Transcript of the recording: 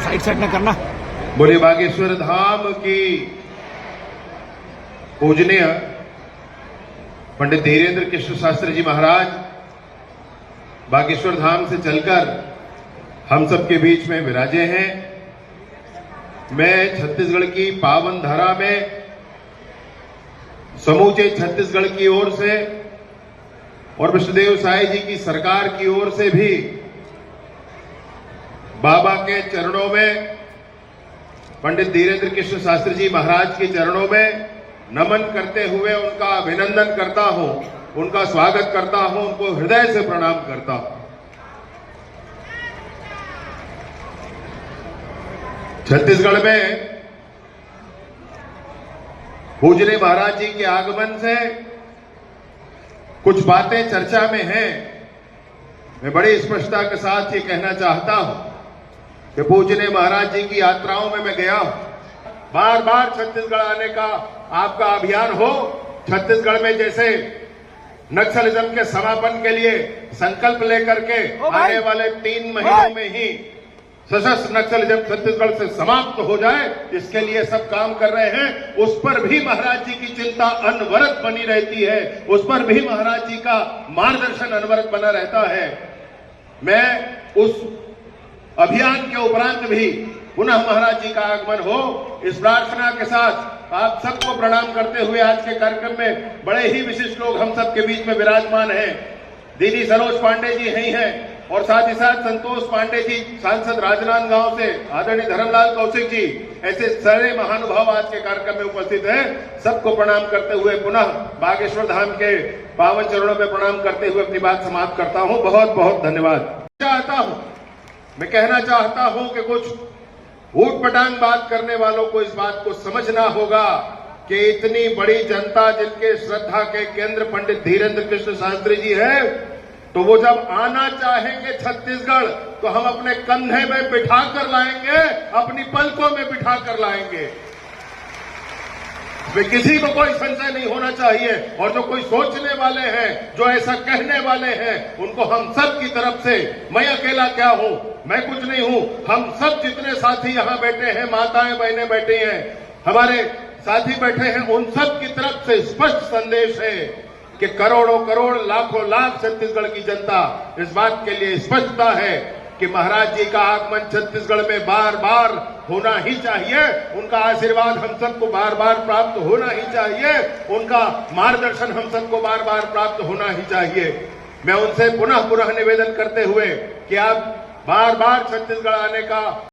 Side में करना। बोले बागेश्वर धाम की पूजनीय पंडित धीरेन्द्र कृष्ण शास्त्री जी महाराज बागेश्वर धाम से चलकर हम सबके बीच में विराजे हैं। मैं छत्तीसगढ़ की पावन धरा में समूचे छत्तीसगढ़ की ओर से और विष्णुदेव साई जी की सरकार की ओर से भी बाबा के चरणों में, पंडित धीरेन्द्र कृष्ण शास्त्री जी महाराज के चरणों में नमन करते हुए उनका अभिनंदन करता हूं, उनका स्वागत करता हूं, उनको हृदय से प्रणाम करता हूं। छत्तीसगढ़ में पूजनीय महाराज जी के आगमन से कुछ बातें चर्चा में हैं। मैं बड़ी स्पष्टता के साथ ये कहना चाहता हूं कि पूजनीय महाराज जी की यात्राओं में मैं गया हूं। बार बार छत्तीसगढ़ आने का आपका अभियान हो। छत्तीसगढ़ में जैसे नक्सलिज्म के समापन के लिए संकल्प लेकर के आने वाले 3 महीनों में ही सशस्त्र नक्सलिज्म छत्तीसगढ़ से समाप्त हो जाए, इसके लिए सब काम कर रहे हैं। उस पर भी महाराज जी की चिंता अनवरत बनी रहती है, उस पर भी महाराज जी का मार्गदर्शन अनवरत बना रहता है। मैं उस अभियान के उपरांत भी पुनः महाराज जी का आगमन हो, इस प्रार्थना के साथ आप सबको प्रणाम करते हुए आज के कार्यक्रम में बड़े ही विशिष्ट लोग हम सबके बीच में विराजमान हैं। दीदी सरोज पांडे जी यही हैं और साथ ही साथ संतोष पांडे जी, सांसद राजनांदगांव से आदरणीय धर्मलाल कौशिक जी, ऐसे सारे महानुभाव आज के कार्यक्रम में उपस्थित हैं। सबको प्रणाम करते हुए पुनः बागेश्वर धाम के पावन चरणों में प्रणाम करते हुए अपनी बात समाप्त करता हूं। बहुत बहुत धन्यवाद। मैं कहना चाहता हूं कि कुछ ऊट पटांग बात करने वालों को इस बात को समझना होगा कि इतनी बड़ी जनता जिनके श्रद्धा के केंद्र पंडित धीरेन्द्र कृष्ण शास्त्री जी है, तो वो जब आना चाहेंगे छत्तीसगढ़ तो हम अपने कंधे में बिठा कर लाएंगे, अपनी पलकों में बिठा कर लाएंगे। इसमें किसी को कोई संशय नहीं होना चाहिए। और जो कोई सोचने वाले हैं, जो ऐसा कहने वाले हैं, उनको हम सब की तरफ से, मैं अकेला क्या हूं, मैं कुछ नहीं हूं, हम सब जितने साथी यहां बैठे हैं, माताएं बहनें बैठी हैं, हमारे साथी बैठे हैं, उन सब की तरफ से स्पष्ट संदेश है कि करोड़ों करोड़ लाखों लाख छत्तीसगढ़ की जनता इस बात के लिए स्पष्टता है कि महाराज जी का आगमन छत्तीसगढ़ में बार बार होना ही चाहिए। उनका आशीर्वाद हम सबको बार बार प्राप्त होना ही चाहिए, उनका मार्गदर्शन हम सबको बार बार प्राप्त होना ही चाहिए। मैं उनसे पुनः निवेदन करते हुए कि आप बार बार छत्तीसगढ़ आने का